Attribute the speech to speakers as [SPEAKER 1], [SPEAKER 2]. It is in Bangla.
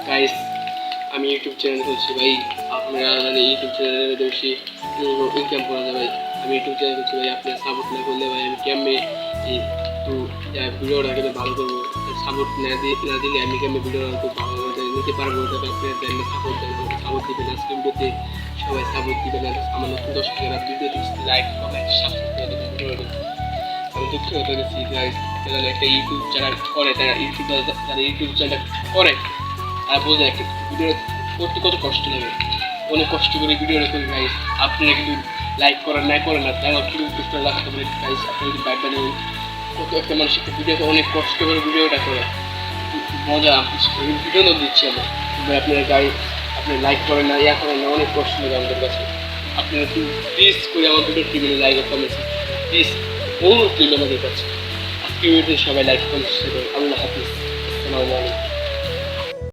[SPEAKER 1] গাইস আমি ইউটিউব চ্যানেল খুলছি ভাই, আপনারা মানে ইউটিউব চ্যানেলে বেশি ইনকাম করা যায় ভাই। আমি ইউটিউব চ্যানেল খুলছি ভাই, আপনারা সাপোর্ট না করলে ভাই আমি কেমনে একটু ভিডিওটা কিন্তু ভালো করবো। সাপোর্ট না দিলে আমি কেমনে ভিডিওটা খুব ভালো নিতে পারবো। তবে আপনারা দেন সাপোর্ট দেন, সাপোর্ট দিবেন। আজকে ভিডিওতে সবাই সাপোর্ট দিবেন। আমার নতুন 10 টাকা ভিডিওতে লাইক কমেন্ট সাবস্ক্রাইব করে দেবেন ভিডিওটা। আমি দুঃখিত হতে গেছি গাইস, যারা একটা ইউটিউব চ্যানেল করে তারা ইউটিউব চ্যানেল করে আর বোঝে একটা ভিডিও করতে কত কষ্ট লাগে। অনেক কষ্ট করে ভিডিওটা করি গাইস। আপনারা কিন্তু লাইক করেন না তারা কিন্তু করে রাখতে পারে গাইস। আপনি যদি ভাববেন কত একটা মানুষ একটা ভিডিওতে অনেক কষ্ট করে ভিডিওটা করে মজা ভিডিও দিচ্ছি আমরা, আপনারা গাইস আপনি লাইক করেন না করেন না, অনেক কষ্ট লাগে আমাদের কাছে। আপনারা একটু প্লিজ করে আমার ভিডিও টিভিতে লাইক কমেন্ট প্লিজ অনুরোধ করলে আমাদের কাছে। আজকে ভিডিওতে সবাই লাইক কমেন্ট শেয়ার করুন। আল্লাহ হাফিজ, আসসালামু আলাইকুম।